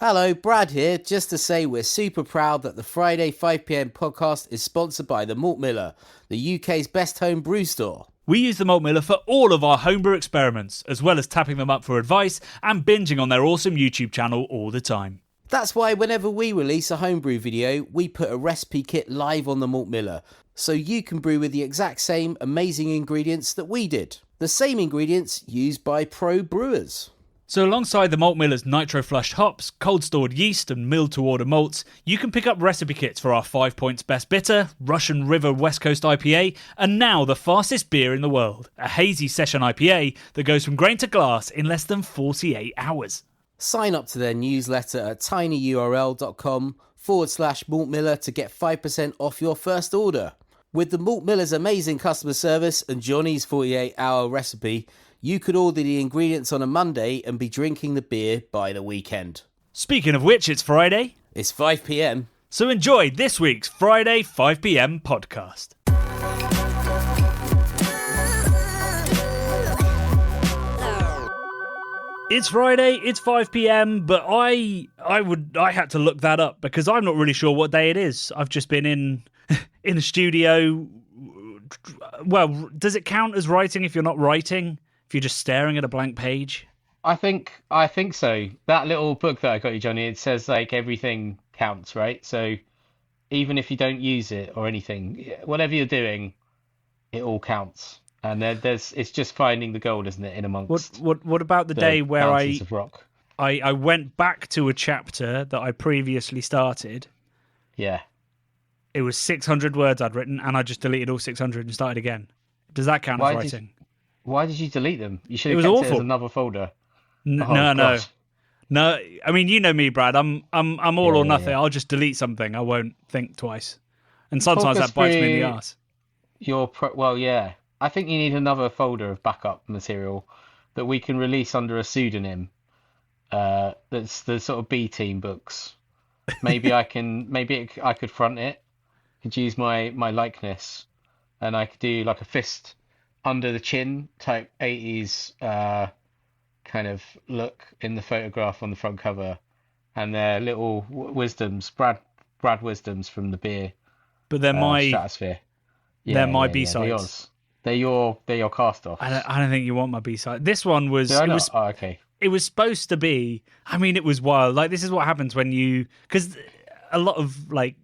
Hello, Brad here, just to say we're super proud that the Friday 5pm podcast is sponsored by the Malt Miller, the UK's best home brew store. We use the Malt Miller for all of our homebrew experiments, as well as tapping them up for advice and binging on their awesome YouTube channel all the time. That's why whenever we release a homebrew video, we put a recipe kit live on the Malt Miller, so you can brew with the exact same amazing ingredients that we did. The same ingredients used by pro brewers. So alongside the Malt Miller's nitro-flushed hops, cold-stored yeast and milled-to-order malts, you can pick up recipe kits for our 5 Points Best Bitter, Russian River West Coast IPA, and now the fastest beer in the world, a hazy session IPA that goes from grain to glass in less than 48 hours. Sign up to their newsletter at tinyurl.com/Malt Miller to get 5% off your first order. With the Malt Miller's amazing customer service and Johnny's 48-hour recipe, you could order the ingredients on a Monday and be drinking the beer by the weekend. Speaking of which, it's Friday. It's 5pm. So enjoy this week's Friday 5pm podcast. It's Friday, it's 5pm, but I had to look that up because I'm not really sure what day it is. I've just been in a studio. Well, does it count as writing if you're not writing? If you're just staring at a blank page? I think so. That little book that I got you, Johnny, it says like everything counts, right? So even if you don't use it or anything, whatever you're doing, it all counts. And it's just finding the gold, isn't it, in amongst what about the day where mountains of rock? I went back to a chapter that I previously started. Yeah. It was 600 words I'd written, and I just deleted all 600 and started again. Does that count as writing? Why did you delete them? You should have It was kept awful. it as another folder. No. I mean, you know me, Brad. I'm all or nothing. Yeah. I'll just delete something. I won't think twice. And sometimes that bites me in the arse. Well, yeah. I think you need another folder of backup material that we can release under a pseudonym. That's the sort of B team books. Maybe I could front it. Could use my likeness, and I could do like a fist under the chin type 80s kind of look in the photograph on the front cover, and they're little wisdoms, Brad wisdoms from the beer. But they're my stratosphere. They're my B-sides. They're your cast-offs. I don't think you want my B-side. This one was. Okay. It was supposed to be. I mean, it was wild. Like, this is what happens when you, because a lot of like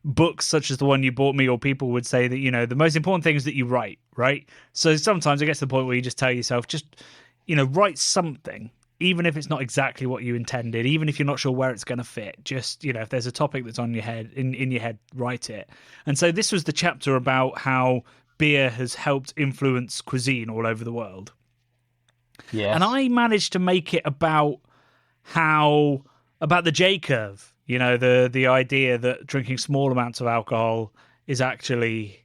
books such as the one you bought me, or people would say that the most important thing is that you write, right? So sometimes it gets to the point where you just tell yourself, just write something, even if it's not exactly what you intended, even if you're not sure where it's going to fit. Just if there's a topic that's on your head, in your head, write it. And so this was the chapter about how beer has helped influence cuisine all over the world. Yeah. And I managed to make it about the J curve. The idea that drinking small amounts of alcohol is actually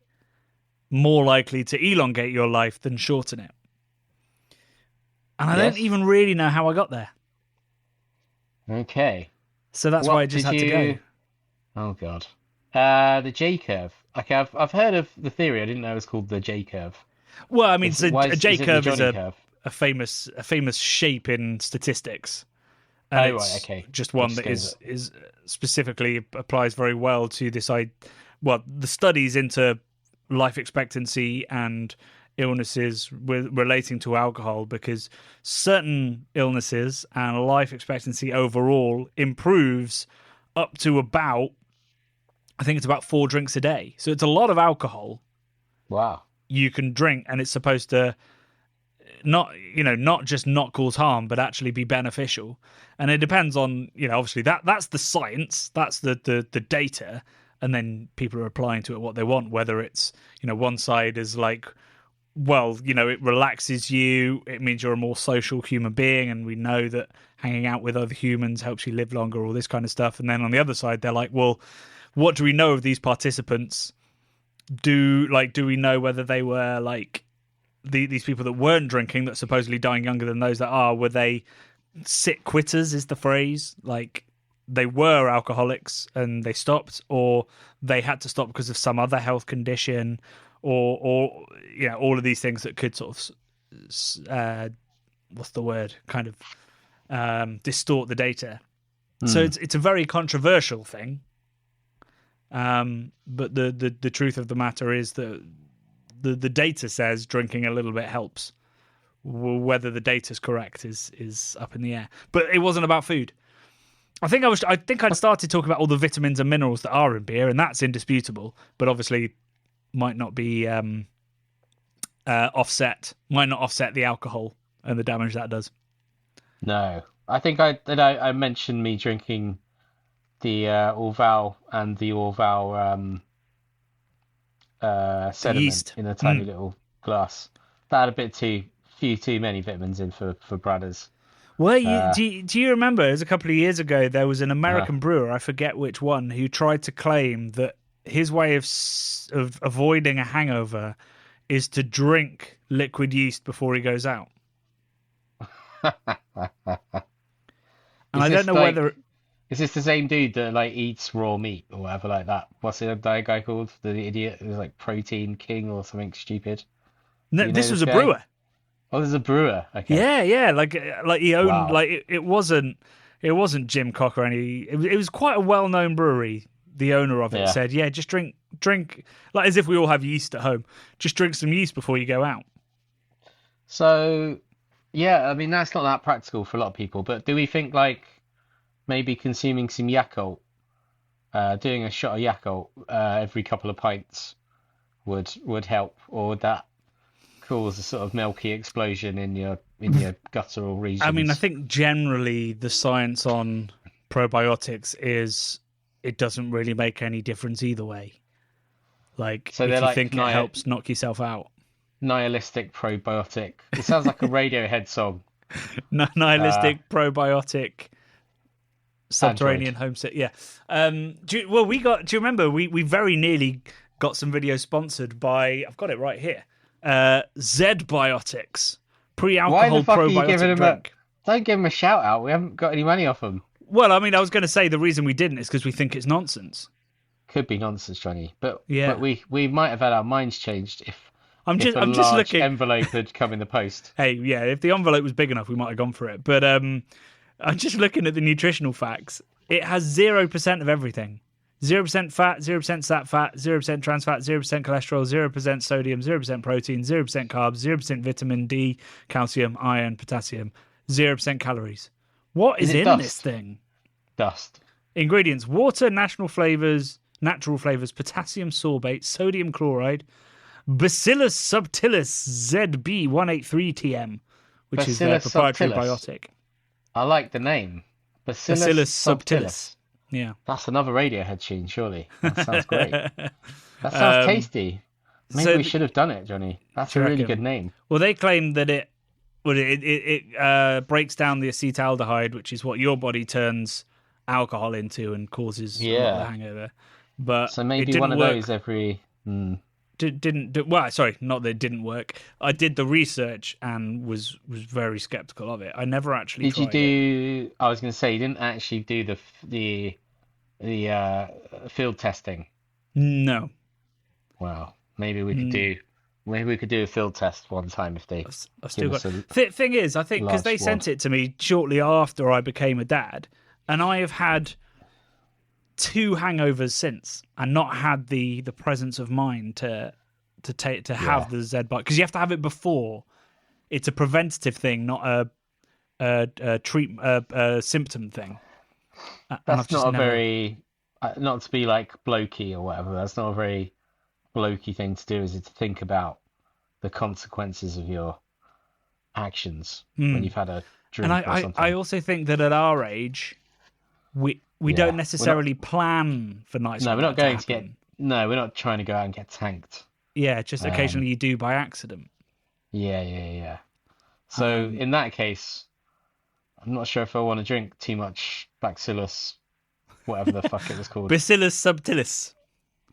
more likely to elongate your life than shorten it. And I don't even really know how I got there. Okay. So that's why I just had to go. Oh, God. The J curve. Okay, I've heard of the theory. I didn't know it was called the J curve. Well, I mean, a J curve is curve? a famous shape in statistics. And right, okay. Just one that is specifically applies very well to this. The studies into life expectancy and illnesses relating to alcohol, because certain illnesses and life expectancy overall improves up to about, I think it's about 4 drinks a day. So it's a lot of alcohol. Wow. You can drink, and it's supposed to not just not cause harm, but actually be beneficial. And it depends on, obviously that's the science, that's the data, and then people are applying to it what they want, whether it's, one side is like, well, it relaxes you, it means you're a more social human being, and we know that hanging out with other humans helps you live longer, all this kind of stuff. And then on the other side, they're like, well, what do we know of these participants? Do we know whether they were like these people that weren't drinking, that supposedly dying younger than those that are, were they sit quitters is the phrase, like they were alcoholics and they stopped, or they had to stop because of some other health condition, or all of these things that could sort of what's the word, kind of distort the data. So it's a very controversial thing. But the truth of the matter is that the data says drinking a little bit helps. Whether the data's correct is up in the air. But it wasn't about food. I think I'd started talking about all the vitamins and minerals that are in beer, and that's indisputable. But obviously, might not be offset the alcohol and the damage that does. No, I think I mentioned me drinking the Orval and the Orval sediment yeast in a tiny little glass. That had a bit too many vitamins in for Bradders. Well, do you remember? It was a couple of years ago. There was an American brewer, I forget which one, who tried to claim that his way of avoiding a hangover is to drink liquid yeast before he goes out. And I don't know whether. Is this the same dude that like eats raw meat or whatever like that? What's the other guy called? The idiot? It was like Protein King or something stupid. No, this was a brewer. Oh, there's a brewer. Okay. Yeah. Like he owned. Like it wasn't Jim Cock or any. It was quite a well-known brewery. The owner of it said, "Yeah, just drink like as if we all have yeast at home. Just drink some yeast before you go out." So, yeah, I mean that's not that practical for a lot of people. But do we think like maybe consuming some Yakult, doing a shot of Yakult every couple of pints would help, or would that cause a sort of milky explosion in your guttural regions? I mean, I think generally the science on probiotics is it doesn't really make any difference either way. Like, so if you think it helps knock yourself out. Nihilistic probiotic. It sounds like a Radiohead song. Nihilistic probiotic. Subterranean homesick. Yeah. Do you remember we very nearly got some videos sponsored by, I've got it right here, Z Biotics, pre-alcohol probiotic drink. Don't give them a shout out. We haven't got any money off them. Well, I mean, I was going to say the reason we didn't is because we think it's nonsense. Could be nonsense, Johnny. But we might have had our minds changed if a large envelope had come in the post. Hey, yeah, if the envelope was big enough, we might have gone for it. But I'm just looking at the nutritional facts. It has 0% of everything. 0% fat, 0% sat fat, 0% trans fat, 0% cholesterol, 0% sodium, 0% protein, 0% carbs, 0% vitamin D, calcium, iron, potassium, 0% calories. What is in this thing? Dust. Ingredients: water, natural flavors, potassium sorbate, sodium chloride, Bacillus subtilis ZB183TM, which is their proprietary biotic. I like the name. Bacillus subtilis. Yeah. That's another Radiohead tune, surely. That sounds great. That sounds tasty. Maybe we should have done it, Johnny. That's a really good name. Well, they claim that it breaks down the acetaldehyde, which is what your body turns alcohol into and causes a lot of hangover. But so maybe one of those every. Sorry, not that it didn't work. I did the research and was very skeptical of it. I never actually tried it. I was going to say, you didn't actually do the field testing. No. Wow. Maybe we could do a field test one time if they. I still got. Thing is, I think because they sent it to me shortly after I became a dad, and I have had 2 hangovers since, and not had the presence of mind to have the Z bite, because you have to have it before. It's a preventative thing, not a symptom thing. That's not very not to be like blokey or whatever. That's not a very blokey thing to do, is it, to think about the consequences of your actions when you've had a drink or something. I also think that at our age, we don't necessarily plan for nights. No, we're not going to get. No, we're not trying to go out and get tanked. Yeah, just occasionally you do by accident. Yeah. So in that case, I'm not sure if I want to drink too much Bacillus, whatever the fuck it was called. Bacillus subtilis.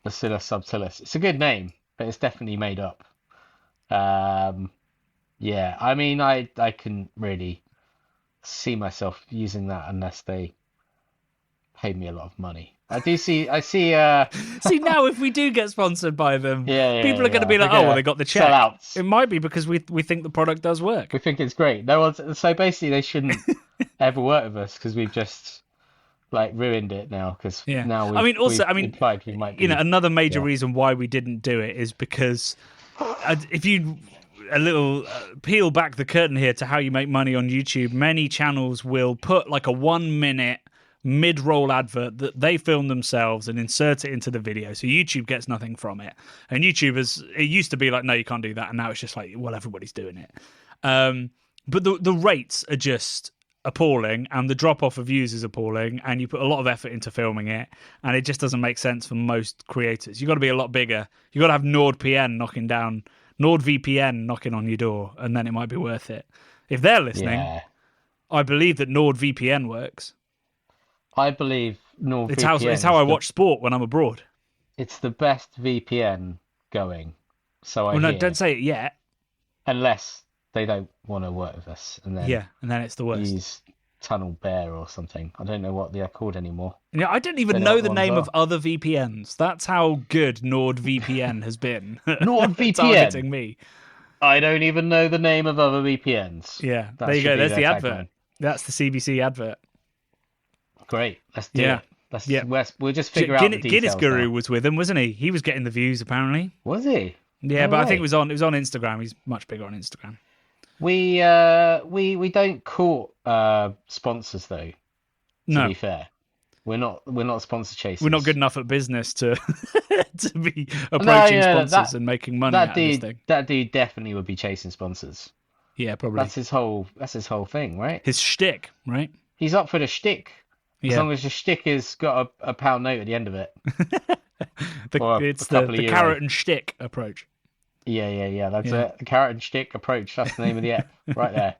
Bacillus subtilis. It's a good name, but it's definitely made up. Yeah, I mean, I couldn't really see myself using that unless they paid me a lot of money. I see. See now, if we do get sponsored by them, people are going to be like, "Oh, well, they got the check." Sellouts. It might be because we think the product does work. We think it's great. So basically, they shouldn't ever work with us because we've just like ruined it now. Because Yeah. now I mean, also, we've implied we might be. another major Yeah. reason why we didn't do it is because if you peel back the curtain here to how you make money on YouTube, many channels will put like a 1 minute mid-roll advert that they film themselves and insert it into the video, so YouTube gets nothing from it. And YouTube it used to be like, no, you can't do that, and now it's just like, well, everybody's doing it. But the rates are just appalling, and the drop off of views is appalling, and you put a lot of effort into filming it, and it just doesn't make sense for most creators. You've got to be a lot bigger. You've got to have NordVPN knocking on your door, and then it might be worth it. If they're listening, Yeah. I believe that NordVPN works. I believe NordVPN. It's how I watch sport when I'm abroad. It's the best VPN going. So I Well, no, hear. don't say it yet. Unless they don't want to work with us, and then And then it's the worst. use Tunnel Bear or something. I don't know what they're called anymore. Yeah, I don't even Don't know know what the ones name are. of other VPNs. That's how good NordVPN has been. NordVPN? Targeting me. I don't even know the name of other VPNs. Yeah, That there you should go. be There's the their advert. tagline. That's the CBC advert. Great, let's do Yeah. it. We'll just figure out the details Guinness Guru now. was with him, wasn't he? He was getting the views apparently. Was he? Yeah, No but I think way. it was on Instagram. He's much bigger on Instagram. We don't court sponsors though. To No, be fair, we're not sponsor chasers. we're not good enough at business to to be approaching sponsors and making money out of this thing. That dude definitely would be chasing sponsors. Yeah, probably. That's his whole thing, right? His shtick, right? He's up for the shtick. As Yeah. long as the shtick has got a pound note at the end of it. Or It's a couple the of carrot euro. and shtick approach. Yeah. That's Yeah. it. The carrot and shtick approach. That's the name of the app, right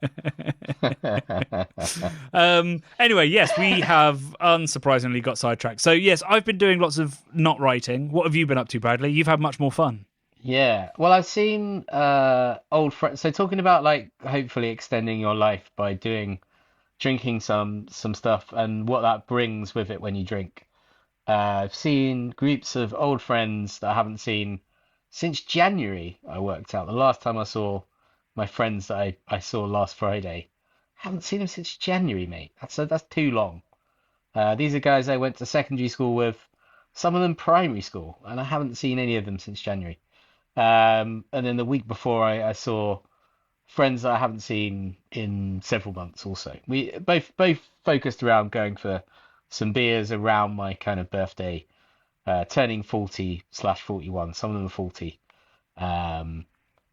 there. Anyway, yes, we have unsurprisingly got sidetracked. So yes, I've been doing lots of not writing. What have you been up to, Bradley? You've had much more fun. Yeah. Well, I've seen old friends. So talking about like hopefully extending your life by drinking some stuff and what that brings with it when you drink. I've seen groups of old friends that I haven't seen since January. I worked out the last time I saw my friends that I saw last Friday. I haven't seen them since January, mate. That's too long. These are guys I went to secondary school with, some of them primary school, and I haven't seen any of them since January. And then the week before, I saw friends that I haven't seen in several months. Also, we both focused around going for some beers around my kind of birthday, turning 40/41. Some of them are 40.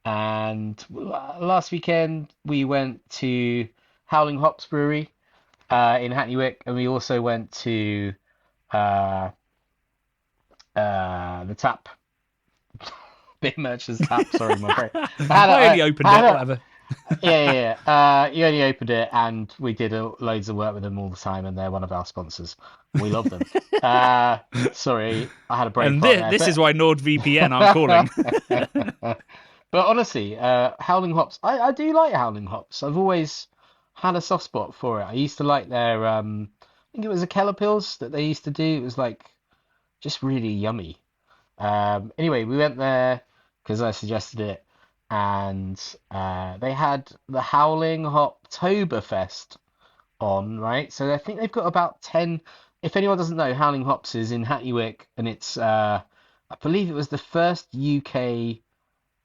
And last weekend we went to Howling Hops Brewery in Hackney Wick, and we also went to the Tap. Beer Merchant's Tap. Sorry, my brain. I only opened it, whatever. Yeah. You only opened it, and we did loads of work with them all the time, and they're one of our sponsors. We love them. Sorry, I had a brain And fart there, this but- is why NordVPN I'm calling. But honestly, Howling Hops, I do like Howling Hops. I've always had a soft spot for it. I used to like their, I think it was a Keller Pills that they used to do. It was like just really yummy. Anyway, we went there because I suggested it, and they had the Howling Hoptoberfest on, right? So I think they've got about 10. If anyone doesn't know, Howling Hops is in Hackney Wick, and it's I believe it was the first UK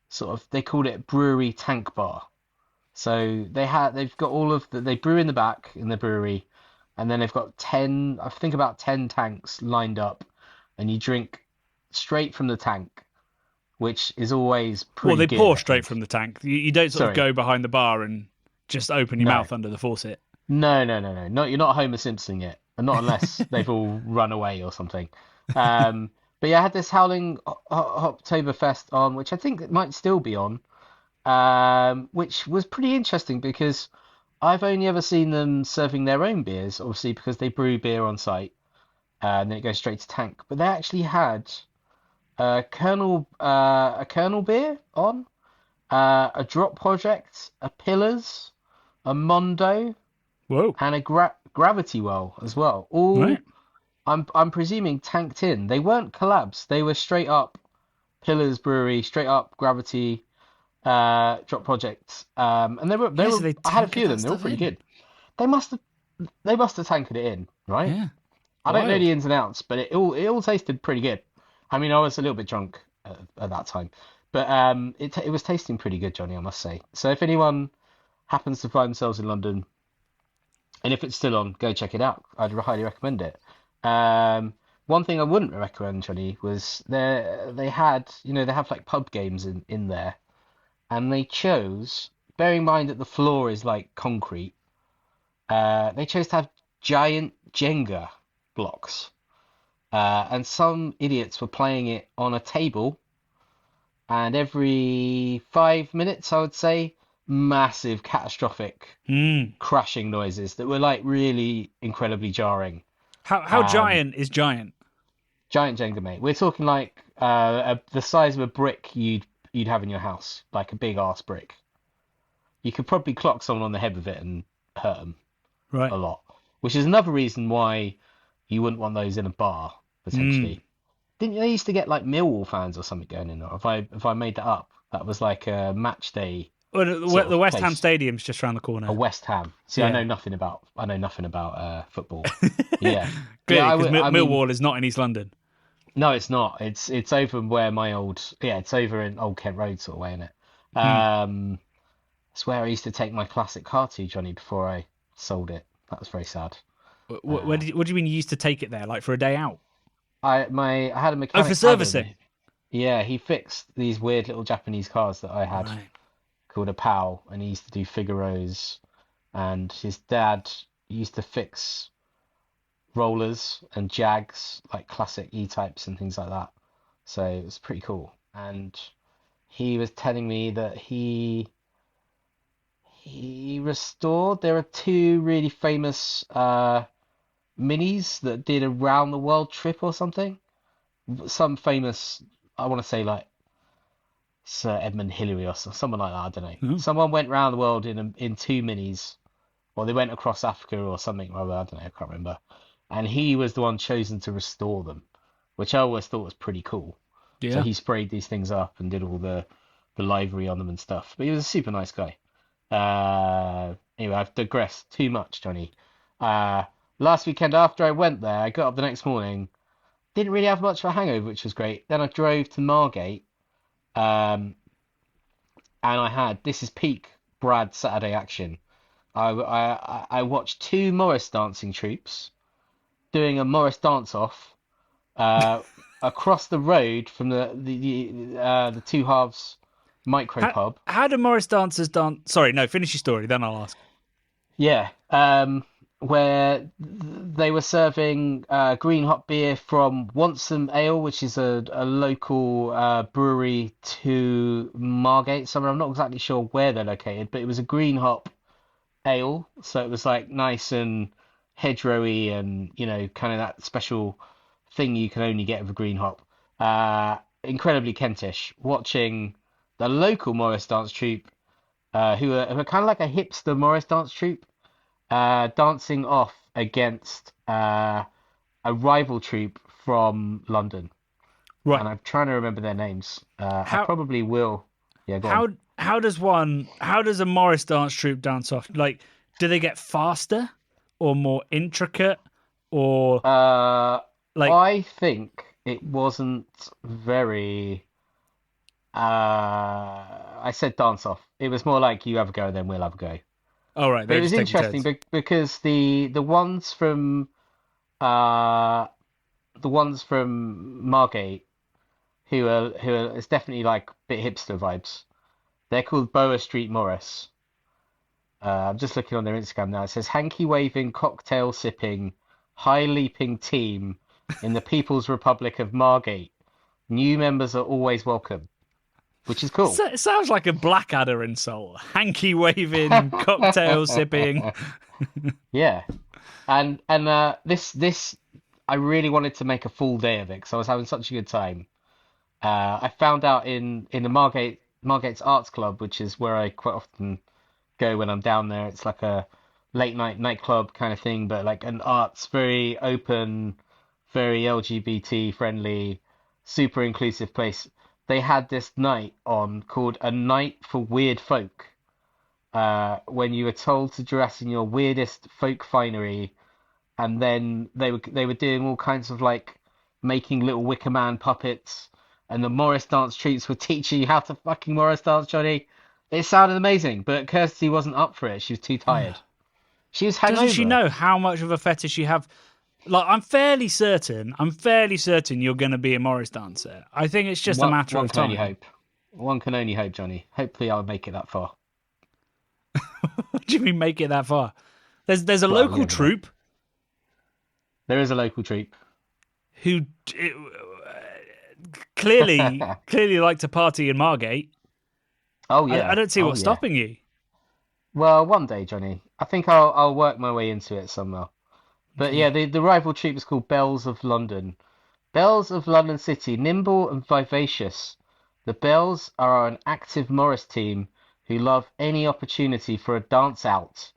sort of, they called it brewery tank bar. So they've got all of they brew in the back in the brewery, and then they've got 10, I think about 10 tanks lined up, and you drink straight from the tank, which is always pretty Well, they good, pour I straight think. from the tank. You don't sort of Sorry. go behind the bar and just open your No. mouth under the faucet. No. Not, you're not Homer Simpsoning it, and not unless they've all run away or something. But yeah, I had this Howling Hoptoberfest on, which I think it might still be on, which was pretty interesting because I've only ever seen them serving their own beers, obviously because they brew beer on site, and then it goes straight to tank. But they actually had a Colonel beer on, a Drop Project, a Pillars, a Mondo, Whoa. and a Gravity Well as well. All Right. I'm presuming tanked in. They weren't collabs. They were straight up Pillars Brewery, straight up Gravity, Drop Project. And they were Yeah, so they I had a tank few of them. that They were stuff pretty in. good. They must have they must have tankered it in, right? Yeah. I don't know Wild. the ins and outs, but it all tasted pretty good. I mean, I was a little bit drunk at that time, but it was tasting pretty good, Johnny, I must say. So if anyone happens to find themselves in London, and if it's still on, go check it out. I'd highly recommend it. One thing I wouldn't recommend, Johnny, was they had, they have like pub games in there, and they chose, bearing in mind that the floor is like concrete, they chose to have giant Jenga blocks. And some idiots were playing it on a table, and every 5 minutes, I would say, massive catastrophic Mm. crashing noises that were like really incredibly jarring. How Um, giant is giant? Giant Jenga, mate. We're talking like the size of a brick you'd have in your house, like a big ass brick. You could probably clock someone on the head with it and hurt them Right. a lot, which is another reason why you wouldn't want those in a bar Mm. potentially. Didn't they used to get like Millwall fans or something going in there? If I made that up, that was like a match day Well, sort the of West Ham place. Stadium's just around the A corner. West Ham. See, Yeah. I know nothing about football. Yeah, yeah. Clearly, I because would. I mean, Millwall is not in East London. no, it's not. It's over where my old. Yeah, it's over in Old Kent Road sort of way, isn't it? Hmm. It's where I used to take my classic car to, Johnny, before I sold it. That was very sad. What do you mean you used to take it there, like for a day out? I had a Oh, for mechanic, Adam. servicing. Yeah, he fixed these weird little Japanese cars that I had Right. called a PAL, and he used to do Figaros, and his dad used to fix rollers and Jags, like classic E-types and things like that. So it was pretty cool. And he was telling me that he restored. There are two really famous minis that did a round the world trip or something. Some famous, I want to say like Sir Edmund Hillary or someone like that. I don't know. Oh. Someone went round the world in two minis, or they went across Africa or something. Or I don't know. I can't remember. And he was the one chosen to restore them, which I always thought was pretty cool. So Yeah. he sprayed these things up and did all the livery on them and stuff. But he was a super nice guy. Anyway, I've digressed too much, Johnny. Uh, Last weekend after I went there, I got up the next morning. Didn't really have much of a hangover, which was great. Then I drove to Margate, um, and I had, this is peak Brad Saturday action. I watched two Morris dancing troops doing a Morris dance off uh, across the road from the two halves micro How, pub. how do Morris dancers dance? Sorry, no. Finish your story, then I'll ask. Yeah, where they were serving green hop beer from Wantsum Ale, which is a local brewery to Margate somewhere. I'm not exactly sure where they're located, but it was a green hop ale, so it was like nice and hedgerowy and kind of that special thing you can only get with a green hop. Incredibly Kentish. Watching the local Morris dance troupe, who are kind of like a hipster Morris dance troupe, dancing off against a rival troupe from London, Right. and I'm trying to remember their names. I How probably will. Yeah, go on. how does a Morris dance troupe dance off? Like, do they get faster or more intricate or Uh, like? I think it wasn't very. I said dance off. It was more like you have a go, then we'll have a go. Oh, right, But they're it was just taking interesting turns. because uh the ones from Margate who are it's definitely like a bit hipster vibes. They're called Boa Street Morris. I'm just looking on their Instagram now. It says hanky waving, cocktail sipping, high leaping team in the People's Republic of Margate. New members are always welcome, which is cool. It sounds like a Blackadder insult. Hanky waving, cocktail sipping. Yeah, and this I really wanted to make a full day of it because I was having such a good time. I found out in the Margate's Arts Club, which is where I quite often go when I'm down there. It's like a late night nightclub kind of thing, but like an arts, very open, very LGBT friendly, super inclusive place. They had this night on called A Night for Weird Folk, when you were told to dress in your weirdest folk finery, and then they were doing all kinds of like making little Wicker Man puppets, and the Morris dance troops were teaching you how to fucking Morris dance, Johnny. It sounded amazing, but Kirsty wasn't up for it. She was too tired. She was hungover. Doesn't she know how much of a fetish you have? Like, I'm fairly certain you're going to be a Morris dancer. I think it's just a matter of time. One can only hope. One can only hope, Johnny. Hopefully I'll make it that far. What do you mean make it that far? There's a local troupe. There is a local troupe. Who clearly like to party in Margate. Oh, yeah. I don't see what's stopping you. Well, one day, Johnny. I think I'll work my way into it somehow. But yeah, the rival troupe is called Bells of London. Bells of London City, nimble and vivacious. The Bells are an active Morris team who love any opportunity for a dance out,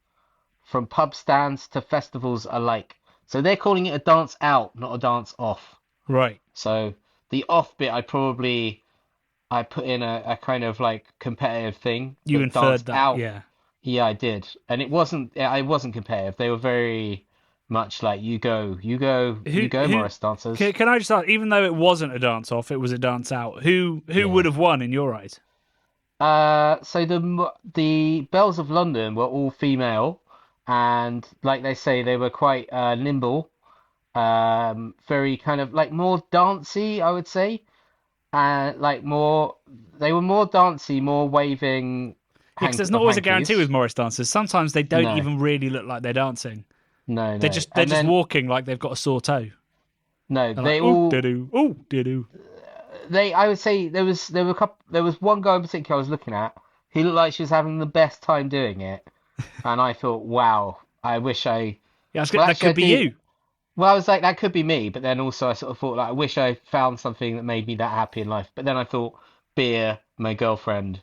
from pub stands to festivals alike. So they're calling it a dance out, not a dance off. Right. So the off bit, I put in a kind of like competitive thing. You inferred that, out, yeah. Yeah, I did, and it wasn't competitive. They were very much like you go, Morris dancers. Can I just ask, even though it wasn't a dance off, it was a dance out. Who would have won in your eyes? So the Bells of London were all female, and like they say, they were quite nimble, very kind of like more dancey, I would say, and they were more dancey, more waving. Yeah, because there's not always a guarantee with Morris dancers. Sometimes they don't even really look like they're dancing. No. They're just walking like they've got a sore toe. No, they're I would say there was one guy in particular I was looking at. He looked like she was having the best time doing it, and I thought, wow, I wish I. Yeah, that could be you. Well, I was like, that could be me, but then also I sort of thought, like, I wish I found something that made me that happy in life. But then I thought, beer, my girlfriend,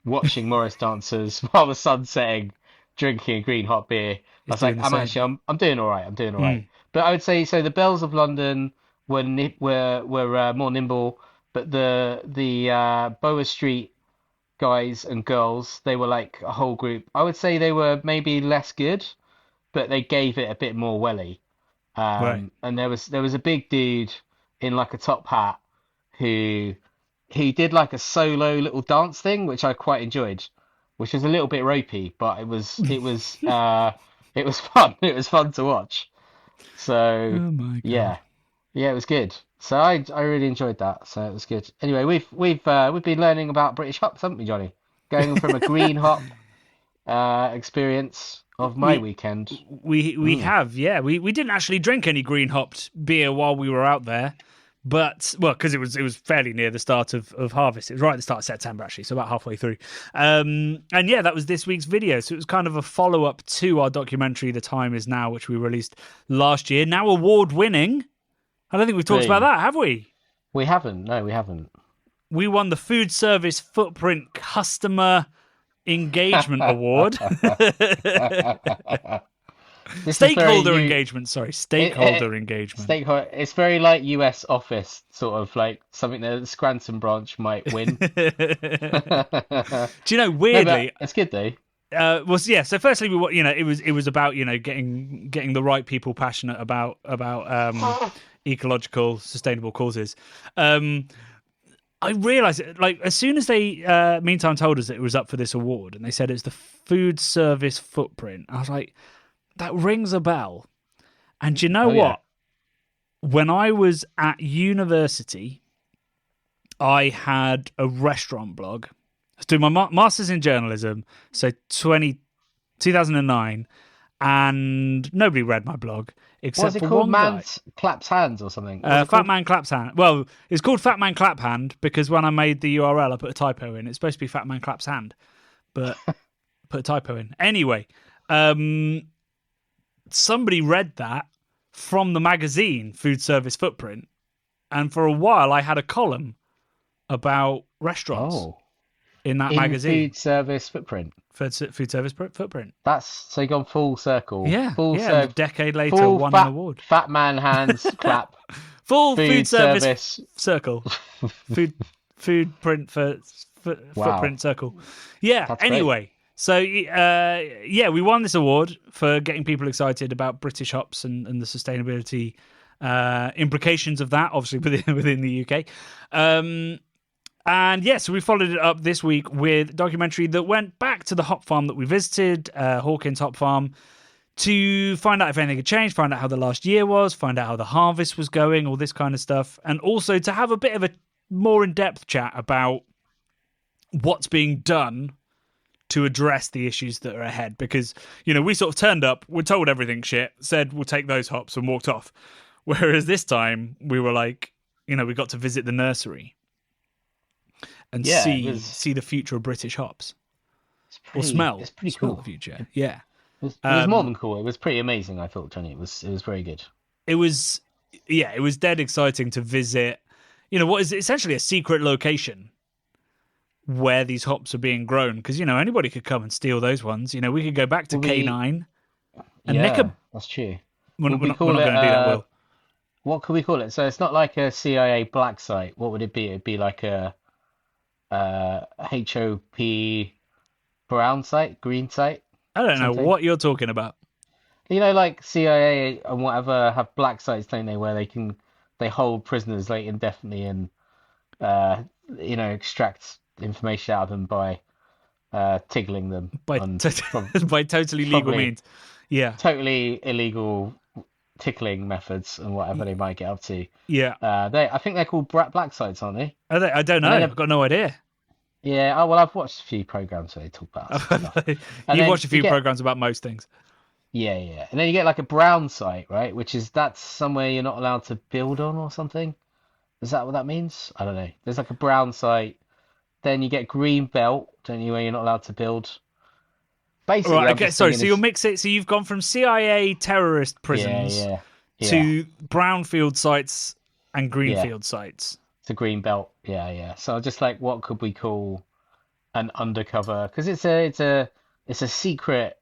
watching Morris dancers while the sun's setting, drinking a green hot beer. I was like, I'm doing all right. I'm doing all right. But I would say, so the Bells of London were more nimble, but the Bower Street guys and girls, they were like a whole group. I would say they were maybe less good, but they gave it a bit more welly. Right. And there was a big dude in like a top hat who did like a solo little dance thing, which I quite enjoyed, which was a little bit ropey, but it was fun. It was fun to watch. So oh my God. yeah, it was good. So I really enjoyed that. So it was good. Anyway, we've been learning about British hops, haven't we, Johnny? Going from a green hop experience of my weekend. We have, yeah. We didn't actually drink any green hopped beer while we were out there. But, well, because it was fairly near the start of harvest. It was right at the start of September, actually, so about halfway through. And yeah, that was this week's video. So it was kind of a follow-up to our documentary, The Time Is Now, which we released last year. Now award-winning. I don't think we've talked about that, have we? We haven't. No, we haven't. We won the Food Service Footprint Customer Engagement Award. Stakeholder engagement. It's very like US Office, sort of like something that the Scranton branch might win. Do you know, weirdly, no, it's good though. Well, yeah. So, firstly, it was about getting the right people passionate about ecological, sustainable causes. I realised, like, as soon as they meantime told us that it was up for this award, and they said it's the Food Service Footprint, I was like, that rings a bell. And do you know what? Yeah. When I was at university, I had a restaurant blog. I was doing my master's in journalism, so 2009, and nobody read my blog except for one guy. Man Claps Hands or something? Fat Man Claps Hand. Well, it's called Fat Man Clap Hand because when I made the URL, I put a typo in. It's supposed to be Fat Man Claps Hand, but put a typo in. Anyway, somebody read that from the magazine Food Service Footprint, and for a while I had a column about restaurants in that magazine. Food Service Footprint. Food Service Footprint. That's so you've gone full circle. Yeah, a decade later, won an award. Fat Man Hands Clap. Full Food Service Circle. Food print for Footprint Circle. Yeah. That's anyway. Great. So, yeah, we won this award for getting people excited about British hops and the sustainability implications of that, obviously within the UK. And yes, we followed it up this week with a documentary that went back to the hop farm that we visited, Hawkins Hop Farm, to find out if anything had changed, find out how the last year was, find out how the harvest was going, all this kind of stuff. And also to have a bit of a more in-depth chat about what's being done to address the issues that are ahead. Because, we sort of turned up, we're told everything shit, said we'll take those hops and walked off. Whereas this time we were like, we got to visit the nursery and see the future of British hops. Or smell. It's pretty smell cool. The future. Yeah. It was more than cool. It was pretty amazing, I thought, Johnny. It was very good. It was dead exciting to visit, what is essentially a secret location where these hops are being grown. Because, anybody could come and steal those ones. We could go back to K9 and nick them. That's true. We're not going to do that, Will. What could we call it? So it's not like a CIA black site. What would it be? It'd be like a HOP brown site, green site. I don't know what you're talking about. Like CIA and whatever have black sites, don't they, where they hold prisoners like indefinitely and extract information out of them by tickling them by totally legal means. Yeah, totally illegal tickling methods and whatever they might get up to. Yeah, I think they're called black sites, aren't they? Are they? I don't know. I've got no idea. Yeah, well, I've watched a few programs where they talk about stuff. You've watched a few programs about most things. Yeah. And then you get like a brown site, right? That's somewhere you're not allowed to build on or something. Is that what that means? I don't know. There's like a brown site. Then you get green belt, don't you, where you're not allowed to build. Basically, right, okay, sorry, so you'll mix it. So you've gone from CIA terrorist prisons to brownfield sites and greenfield sites. It's a green belt, yeah. So just like, what could we call an undercover? Because it's a secret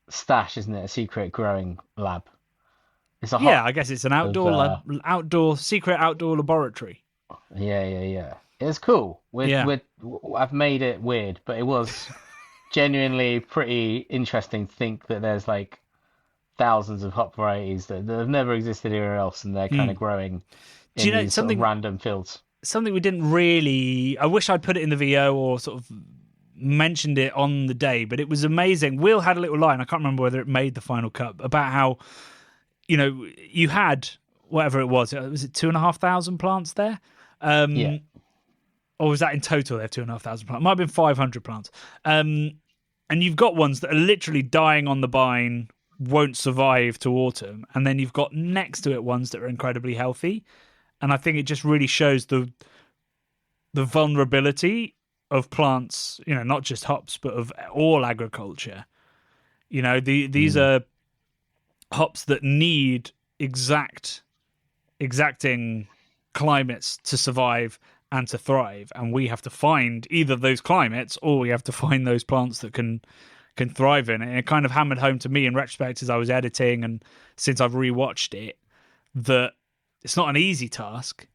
stash, isn't it? A secret growing lab. It's I guess it's an outdoor secret outdoor laboratory. Yeah. It's cool. I've made it weird, but it was genuinely pretty interesting to think that there's like thousands of hop varieties that have never existed anywhere else, and they're kind of growing in these sort of random fields. Something we didn't really... I wish I'd put it in the VO or sort of mentioned it on the day, but it was amazing. Will had a little line, I can't remember whether it made the final cut, about how, you had, whatever it was it 2,500 plants there? Or was that in total? They have 2,500 plants. It might have been 500 plants. And you've got ones that are literally dying on the vine, won't survive to autumn. And then you've got next to it ones that are incredibly healthy. And I think it just really shows the vulnerability of plants, not just hops, but of all agriculture. These are hops that need exacting climates to survive and to thrive, and we have to find either those climates or we have to find those plants that can thrive in it. And it kind of hammered home to me in retrospect as I was editing and since I've rewatched it that it's not an easy task,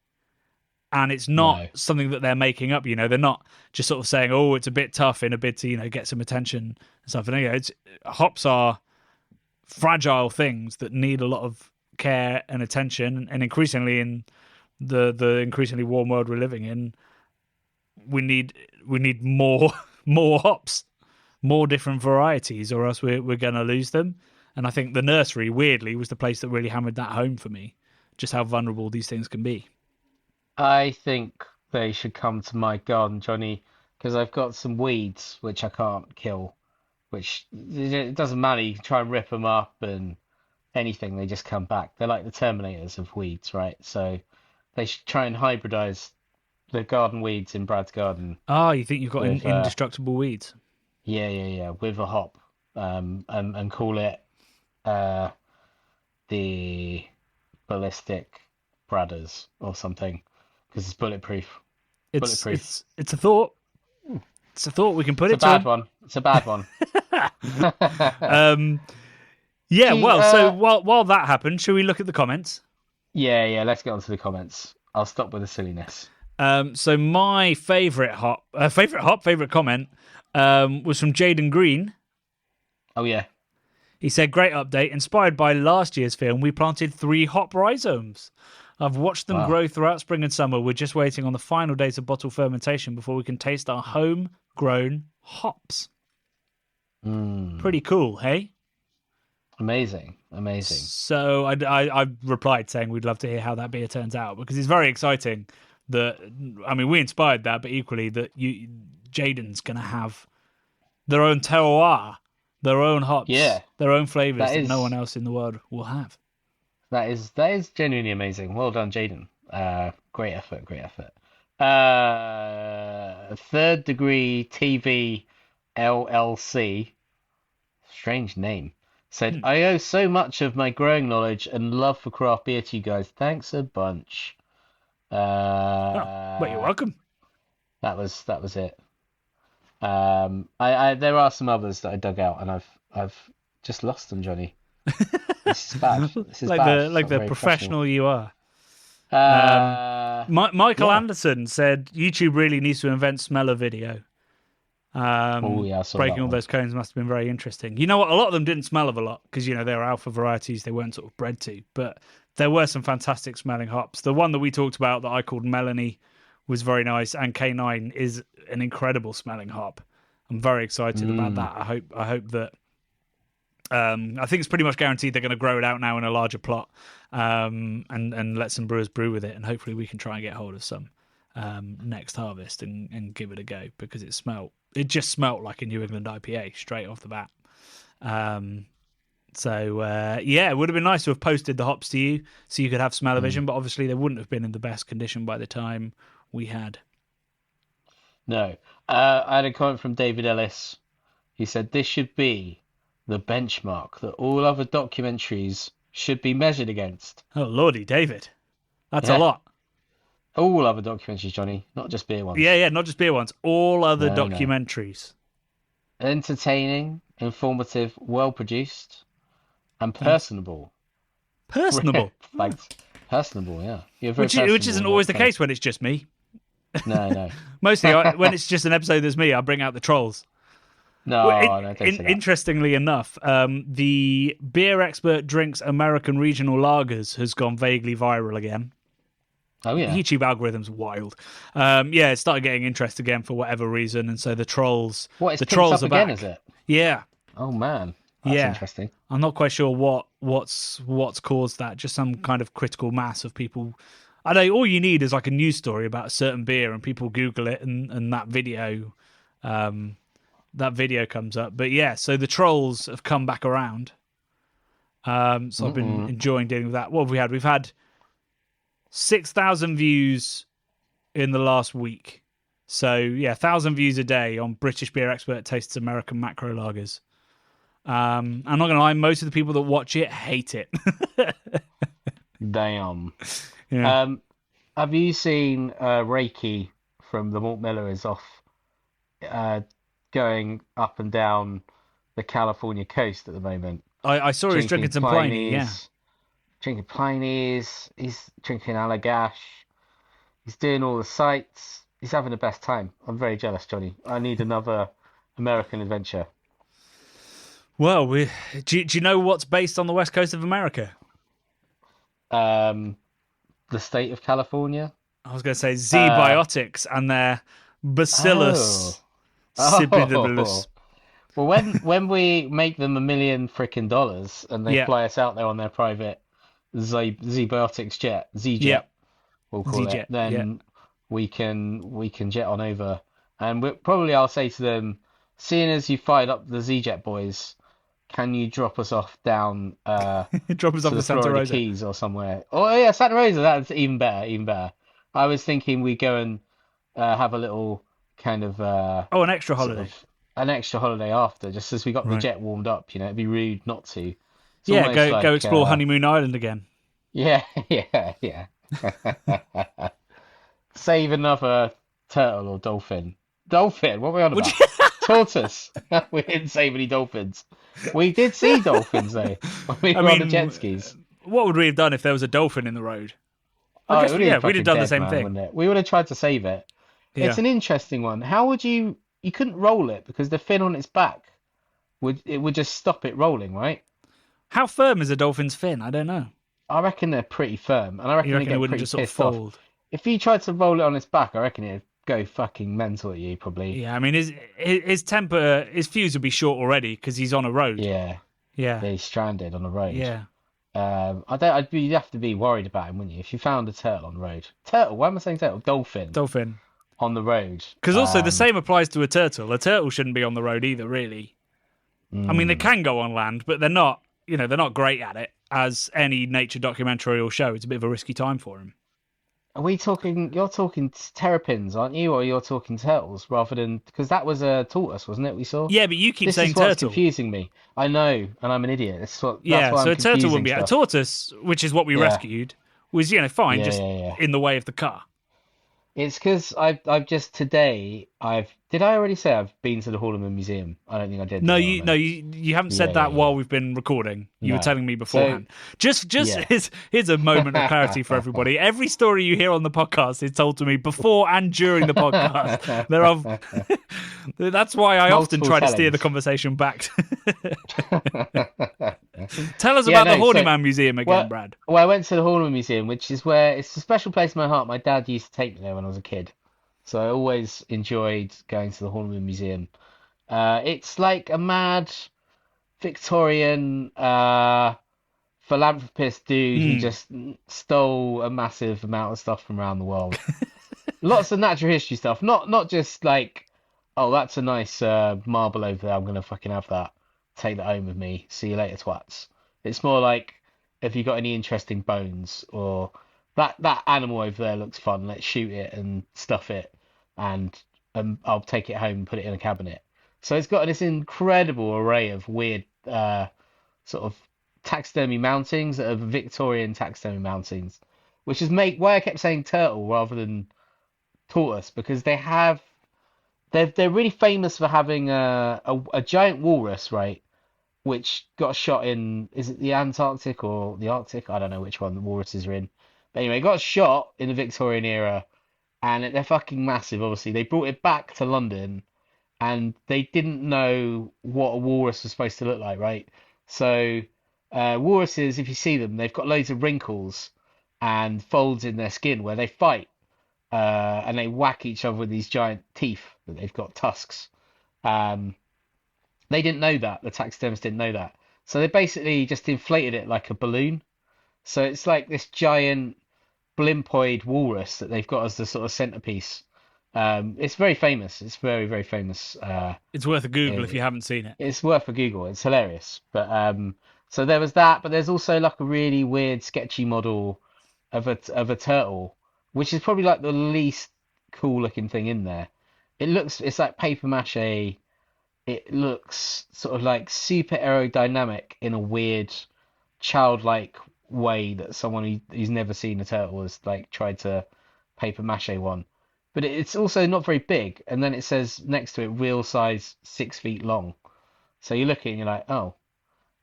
and it's not something that they're making up. They're not just sort of saying, "Oh, it's a bit tough" in a bid to get some attention and stuff. And hops are fragile things that need a lot of care and attention, and increasingly in the increasingly warm world we're living in, we need more hops, more different varieties, or else we're going to lose them. And I think the nursery, weirdly, was the place that really hammered that home for me, just how vulnerable these things can be. I think they should come to my garden, Johnny, because I've got some weeds which I can't kill, which it doesn't matter. You can try and rip them up and anything, they just come back. They're like the Terminators of weeds, right? So they should try and hybridize the garden weeds in Brad's garden. Oh, you think you've got indestructible weeds? Yeah, with a hop, and call it the ballistic Bradders or something, because it's bulletproof. It's a thought. It's a thought we can put it to. It's a bad one. So while that happened, shall we look at the comments? Yeah, let's get on to the comments. I'll stop with the silliness. So my favorite comment was from Jaden Green. Oh yeah. He said, "Great update. Inspired by last year's film, we planted 3 hop rhizomes. I've watched them grow throughout spring and summer. We're just waiting on the final days of bottle fermentation before we can taste our homegrown hops." Pretty cool, hey? Amazing. So I replied saying we'd love to hear how that beer turns out, because it's very exciting that, I mean, we inspired that, but equally that Jaden's going to have their own terroir, their own hops, their own flavours that no one else in the world will have. That is genuinely amazing. Well done, Jaden. Great effort. Third Degree TV LLC, strange name, said, "I owe so much of my growing knowledge and love for craft beer to you guys. Thanks a bunch." Well, you're welcome. That was it. I there are some others that I dug out, and I've just lost them, Johnny. This is bad. This is bad. Like the professional you are. Michael Anderson said YouTube really needs to invent smeller video. I saw Breaking that all those cones must have been very interesting. You know what? A lot of them didn't smell of a lot because, they were alpha varieties. They weren't sort of bred to. But there were some fantastic smelling hops. The one that we talked about that I called Melanie was very nice. And K9 is an incredible smelling hop. I'm very excited about that. I hope that... I think it's pretty much guaranteed they're going to grow it out now in a larger plot and let some brewers brew with it. And hopefully we can try and get hold of some next harvest and give it a go, because it just smelt like a New England IPA straight off the bat. It would have been nice to have posted the hops to you so you could have smell-o-vision, but obviously they wouldn't have been in the best condition by the time we had. No. I had a comment from David Ellis. He said, "This should be the benchmark that all other documentaries should be measured against." Oh, lordy, David. That's a lot. All other documentaries, Johnny, not just beer ones. Yeah, not just beer ones. All other documentaries. No. Entertaining, informative, well-produced, and personable. Personable? Thanks. Personable, yeah. Which isn't always the case when it's just me. No. Mostly when it's just an episode that's me, I bring out the trolls. Interestingly enough, the Beer Expert Drinks American Regional Lagers has gone vaguely viral again. Oh yeah, the YouTube algorithm's wild. It started getting interest again for whatever reason, and so the trolls. It's the trolls up are again, back. is it? Yeah. Oh man, that's interesting. I'm not quite sure what's caused that. Just some kind of critical mass of people. I know all you need is like a news story about a certain beer, and people Google it, and that video. That video comes up. But yeah, so the trolls have come back around. So I've been enjoying dealing with that. What have we had? We've had 6,000 views in the last week. So yeah, 1,000 views a day on British Beer Expert Tastes American Macro Lagers. I'm not going to lie, most of the people that watch it hate it. Damn. Yeah. Have you seen Reiki from the Malt Miller is off going up and down the California coast at the moment? I saw he's drinking some Pliny, yeah. Drinking Pliny's, he's drinking Allagash, he's doing all the sights, he's having the best time. I'm very jealous, Johnny. I need another American adventure. Well, do you know what's based on the west coast of America? The state of California? I was going to say Z-Biotics and their Bacillus sibidibilus. Well, when we make them $1 million frickin' and they fly us out there on their private Z-Biotics jet, Z-Jet, we'll call Z-Jet, it, then we can jet on over. And I'll say to them, seeing as you fired up the Z-Jet boys, can you drop us off down drop us off the Santa Florida Rosa Keys or somewhere? Oh yeah, Santa Rosa, that's even better. I was thinking we go and have a little kind of an extra holiday. An extra holiday after, just as we got the jet warmed up, it'd be rude not to. Go explore Honeymoon Island again. Yeah. Save another turtle or dolphin. Dolphin? What are we on about? Tortoise. We didn't save any dolphins. We did see dolphins though when we were on the jet skis. What would we have done if there was a dolphin in the road? I guess it would have been we'd have fucking done the dead, same man, thing. wouldn't it? We would have tried to save it. Yeah. It's an interesting one. How would you couldn't roll it because the fin on its back would just stop it rolling, right? How firm is a dolphin's fin? I don't know. I reckon they're pretty firm, and I reckon You they reckon it get wouldn't pretty just sort of pissed off. fold? If you tried to roll it on its back, I reckon it'd go fucking mental at you, probably. Yeah, I mean, his temper, his fuse would be short already because he's on a road. Yeah, Yeah. he's stranded on a road. Yeah. You'd have to be worried about him, wouldn't you? If you found a turtle on the road. Turtle? Why am I saying turtle? Dolphin Dolphin. on the road. Because also the same applies to a turtle. A turtle shouldn't be on the road either, really. I mean, they can go on land, but they're not, they're not great at it, as any nature documentary will show. It's a bit of a risky time for them. Are we talking? You're talking terrapins, aren't you? Or you're talking turtles rather than because that was a tortoise, wasn't it? We saw. Yeah, but you keep This saying is what's turtle. confusing me. I know, and I'm an idiot. That's why Yeah, so I'm a turtle wouldn't be confusing a stuff. tortoise, which is what we Yeah. rescued, was fine, Yeah, just yeah. in the way of the car. It's because I've just today did I already say I've been to the Horniman Museum? I don't think I did. No, did I? you haven't said Yeah, that yeah, while yeah. we've been recording. You were No. telling me beforehand. Just Yeah. here's a moment of clarity for everybody. Every story you hear on the podcast is told to me before and during the podcast. That's why I often Multiple try to steer the tellings. conversation back. Tell us about the Horniman Museum again, Brad. Well, I went to the Horniman Museum, which is where it's a special place in my heart. My dad used to take me there when I was a kid, so I always enjoyed going to the Horniman Museum. It's like a mad Victorian philanthropist dude who just stole a massive amount of stuff from around the world. Lots of natural history stuff, not just like, oh, that's a nice marble over there. I'm gonna fucking have that. Take that home with me. See you later, twats. It's more like, have you got any interesting bones, or that animal over there looks fun. Let's shoot it and stuff it, and I'll take it home and put it in a cabinet. So it's got this incredible array of weird sort of taxidermy mountings that are Victorian taxidermy mountings, which is why I kept saying turtle rather than tortoise, because they're really famous for having a giant walrus, right? Which got shot in, is it the Antarctic or the Arctic? I don't know which one the walruses are in. But anyway, it got shot in the Victorian era, and they're fucking massive, obviously. They brought it back to London, and they didn't know what a walrus was supposed to look like, right? So, walruses, if you see them, they've got loads of wrinkles and folds in their skin where they fight, and they whack each other with these giant teeth that they've got tusks. They didn't know that. The taxidermists didn't know that. So they basically just inflated it like a balloon. So it's like this giant blimpoid walrus that they've got as the sort of centerpiece. It's very famous. It's very, very famous. It's worth a Google if you haven't seen it. It's worth a Google. It's hilarious. But so there was that, but there's also like a really weird, sketchy model of a turtle, which is probably like the least cool looking thing in there. It's like paper mache. It looks sort of like super aerodynamic in a weird, childlike way that someone who's never seen a turtle has like tried to paper mache one. But it's also not very big, and then it says next to it, real size, 6 feet long. So you look at it and you're like, oh,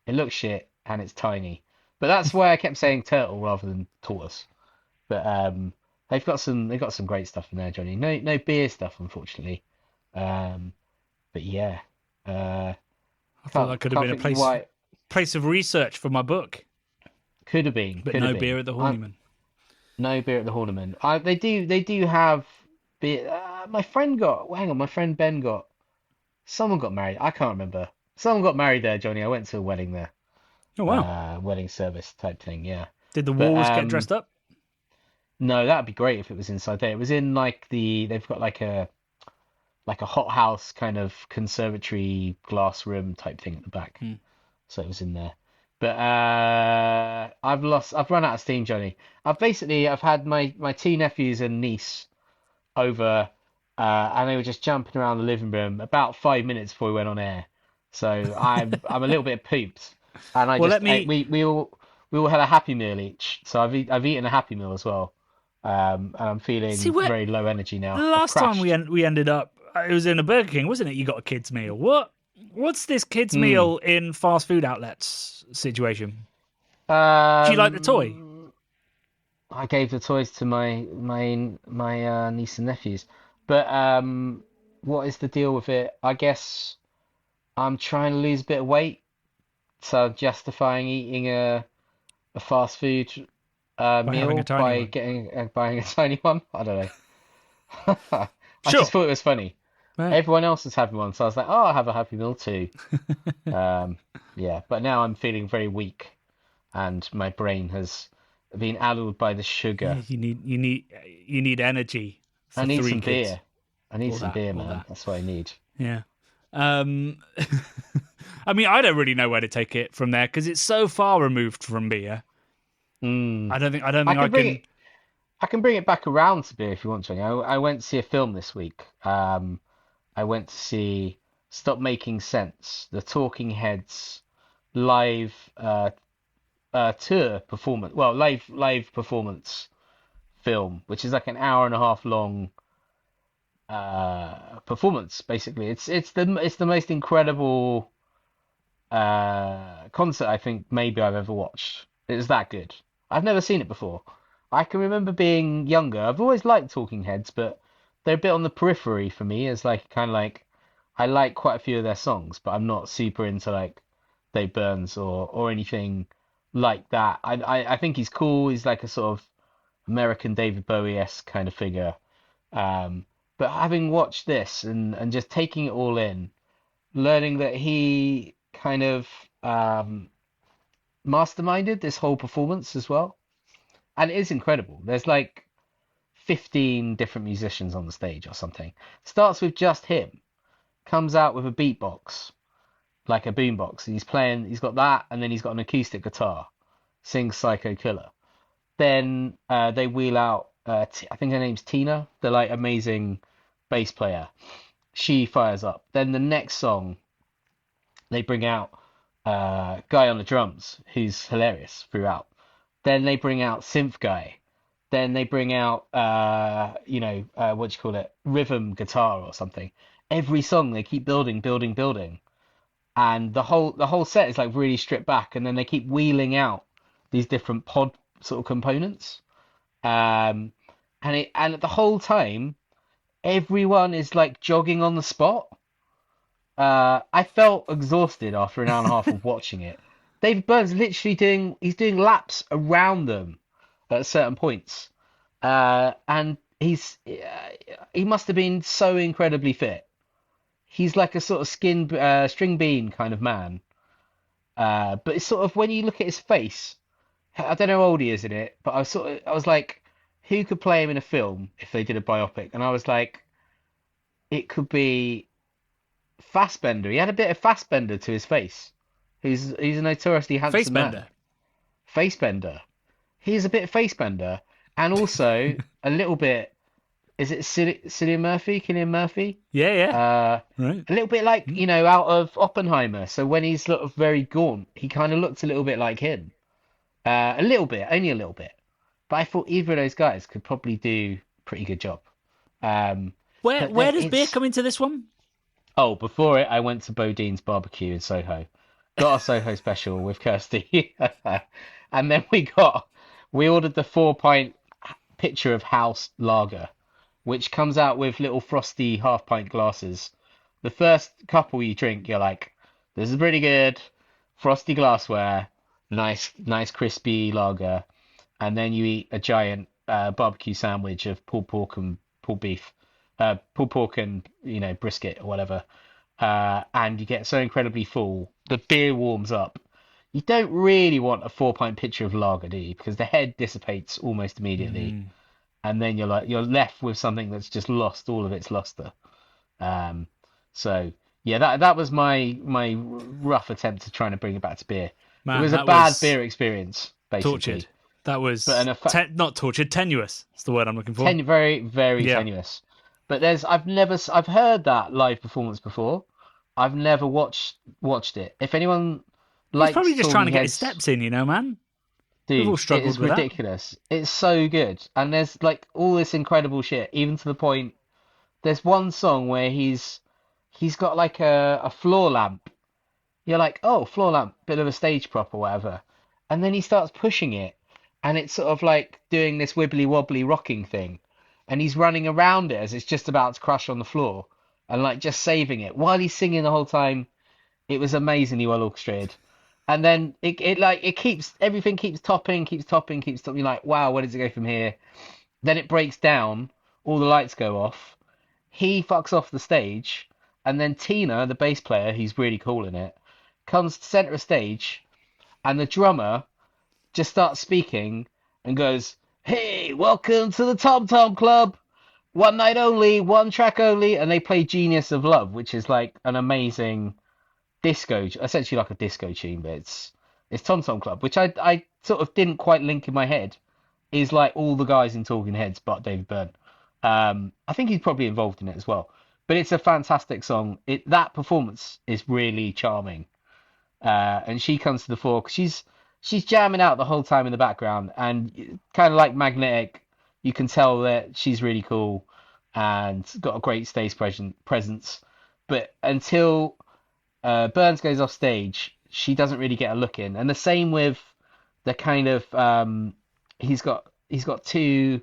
it looks shit and it's tiny. But that's why I kept saying turtle rather than tortoise. But they've got some great stuff in there, Johnny. No beer stuff, unfortunately. But yeah. I thought that could have been a place of research for my book. Could have been. But no beer at the Horniman. No beer at the Horniman. They do have beer. My friend Ben someone got married. I can't remember. Someone got married there, Johnny. I went to a wedding there. Oh wow. Wedding service type thing, yeah. Did the walls get dressed up? No, that'd be great if it was inside there. It was in like they've got like a hothouse kind of conservatory glass room type thing at the back. So it was in there. But I've run out of steam, Johnny. I've had my two nephews and niece over, and they were just jumping around the living room about 5 minutes before we went on air. So I'm a little bit pooped, and we all had a Happy Meal each. So I've eaten a Happy Meal as well, and I'm feeling very low energy now. The last time we ended up, it was in a Burger King, wasn't it? You got a kids meal. What's this kids meal in fast food outlets situation? Do you like the toy? I gave the toys to my niece and nephews. But what is the deal with it? I guess I'm trying to lose a bit of weight, so I'm justifying eating a fast food By having a meal tiny by one. getting buying a tiny one. I don't know. I just Sure. thought it was funny. Right. Everyone else was having one, so I was like, oh, I'll have a Happy Meal too. Um, yeah, but now I'm feeling very weak, and my brain has been addled by the Yeah, sugar. you need energy I for need three some kids. beer. I need All some that, beer, all man. that. That's what I need. Yeah. Um, I mean, I don't really know where to take it from there because it's so far removed from beer. Mm. I don't I think I can bring can. it. I can bring it back around to beer if you want to. I went to see a film this week. I went to see Stop Making Sense, the Talking Heads live tour performance. Well, live performance film, which is like an hour and a half long performance. Basically, it's the most incredible concert I think maybe I've ever watched. It's that good. I've never seen it before. I can remember being younger. I've always liked Talking Heads, but they're a bit on the periphery for me. As like kind of like I like quite a few of their songs, but I'm not super into like Dave Burns or anything like that. I think he's cool. He's like a sort of American David Bowie-esque kind of figure. Um, but having watched this and just taking it all in, learning that he kind of masterminded this whole performance as well. And it is incredible. There's like 15 different musicians on the stage or something. Starts with just him, comes out with a beatbox, like a boombox. He's got that, and then he's got an acoustic guitar, sings Psycho Killer. Then they wheel out, I think her name's Tina, the like amazing bass player. She fires up. Then the next song, they bring out Guy on the drums, who's hilarious throughout. Then they bring out Synth Guy. Then they bring out, what do you call it, rhythm guitar or something. Every song they keep building, building, building, and the whole set is like really stripped back, and then they keep wheeling out these different pod sort of components. Um, and the whole time, everyone is like jogging on the spot. I felt exhausted after an hour and a half of watching it. David Byrne's literally he's doing laps around them at certain points. And he must have been so incredibly fit. He's like a sort of string bean kind of man. But it's sort of when you look at his face, I don't know how old he is in it, but I was like, who could play him in a film if they did a biopic? And I was like, it could be Fassbender. He had a bit of Fassbender to his face. He's a notoriously handsome man. Facebender. Facebender. He's a bit of Facebender, and also a little bit. Is it Cillian Murphy? Cillian Murphy? Yeah, yeah. Uh, Right. a little bit like out of Oppenheimer. So when he's sort of very gaunt, he kind of looks a little bit like him. A little bit, only a little bit. But I thought either of those guys could probably do a pretty good job. Um, Where but where does beer it's come into this one? Oh, before it, I went to Bodine's Barbecue in Soho. Got a Soho special with Kirsty. And then we ordered the 4 pint pitcher of house lager, which comes out with little frosty half pint glasses. The first couple you drink, you're like, this is pretty good. Frosty glassware, nice crispy lager. And then you eat a giant barbecue sandwich of pulled pork and pulled beef, pulled pork and brisket or whatever, and you get so incredibly full. The beer warms up. You don't really want a 4 pint pitcher of lager, do you? Because the head dissipates almost immediately, Mm. and then you're left with something that's just lost all of its luster. Um, so yeah, that was my rough attempt to trying to bring it back to beer. It Man, was a that bad was beer experience, basically, tortured. That was but not tortured, tenuous. That's the word I'm looking for. very very Yeah. tenuous. But I've heard that live performance before. I've never watched it. If anyone He's likes probably just trying Talking to get his Heads, steps in, man. We've all dude, it struggled is with that. ridiculous. It's so good, and there's like all this incredible shit, even to the point. There's one song where he's got like a floor lamp. You're like, oh, floor lamp, bit of a stage prop or whatever, and then he starts pushing it, and it's sort of like doing this wibbly wobbly rocking thing, and he's running around it as it's just about to crash on the floor, and like just saving it while he's singing the whole time. It was amazingly well orchestrated. And then everything keeps topping. You're like, wow, where does it go from here? Then it breaks down, all the lights go off, he fucks off the stage, and then Tina, the bass player, who's really cool in it, comes to center of stage, and the drummer just starts speaking and goes, "Hey, welcome to the Tom Tom Club. One night only, one track only," and they play Genius of Love, which is like an amazing disco, essentially like a disco tune, but it's Tom Tom Club, which I sort of didn't quite link in my head, is like all the guys in Talking Heads but David Byrne. I think he's probably involved in it as well, but it's a fantastic song. That performance is really charming, and she comes to the fore 'cause she's jamming out the whole time in the background, and kind of like Magnetic, you can tell that she's really cool and got a great stage presence. But until Burns goes off stage, she doesn't really get a look in. And the same with the kind of he's got two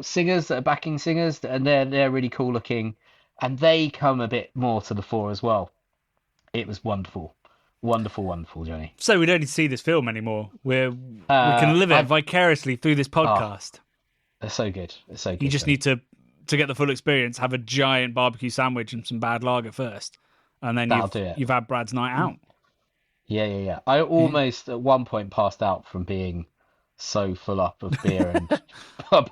singers that are backing singers, and they're really cool looking, and they come a bit more to the fore as well. It was wonderful, Johnny. So we don't need to see this film anymore. We can live it vicariously through this podcast. It's so good. You just need to get the full experience, have a giant barbecue sandwich and some bad lager first, and then you've had Brad's night out. Yeah. I almost at one point passed out from being so full up of beer and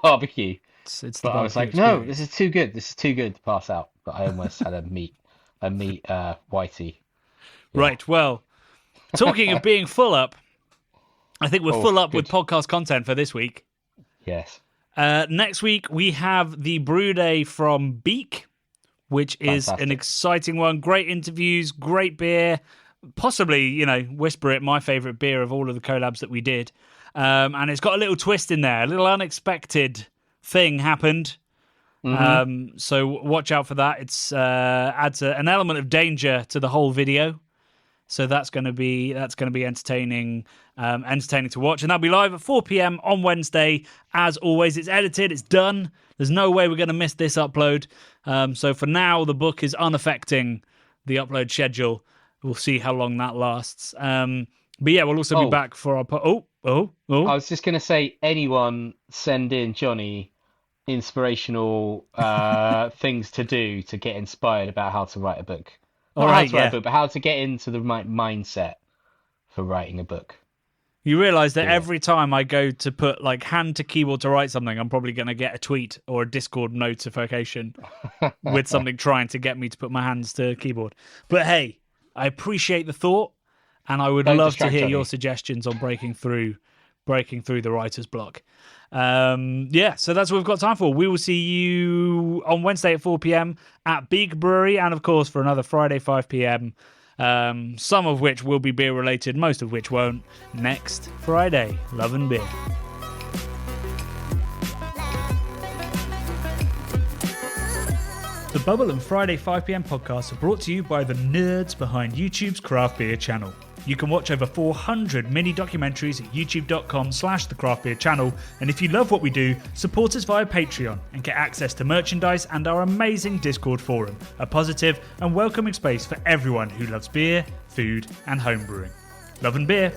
barbecue. But I was like, no, this is too good. This is too good to pass out. But I almost had a meat whitey. Yeah. Right. Well, talking of being full up, I think we're full up with podcast content for this week. Yes. Next week, we have the Brew Day from Beak, which is an exciting one. Great interviews, great beer. Possibly, Whisper It, my favourite beer of all of the collabs that we did. And it's got a little twist in there. A little unexpected thing happened. Mm-hmm. So watch out for that. It's adds an element of danger to the whole video. So that's going to be entertaining to watch, and that'll be live at 4 p.m. on Wednesday. As always, it's edited, it's done. There's no way we're going to miss this upload. So for now, the book is unaffecting the upload schedule. We'll see how long that lasts. But yeah, we'll also be back for our. I was just going to say, anyone send in Johnny inspirational things to do to get inspired about how to write a book. But how to get into the right mindset for writing a book. You realise that every time I go to put hand to keyboard to write something, I'm probably going to get a tweet or a Discord notification with something trying to get me to put my hands to keyboard. But hey, I appreciate the thought, and I would love to hear your suggestions on breaking through the writer's block. So that's what we've got time for. We will see you on Wednesday at 4 p.m. at Big Brewery, and of course for another Friday 5 p.m. Some of which will be beer related, most of which won't, next Friday. Love and beer. The Bubble and Friday 5 p.m. podcasts are brought to you by the nerds behind YouTube's craft beer channel. You can watch over 400 mini documentaries at youtube.com/the craft beer channel. And if you love what we do, support us via Patreon and get access to merchandise and our amazing Discord forum, a positive and welcoming space for everyone who loves beer, food, and homebrewing. Love and beer.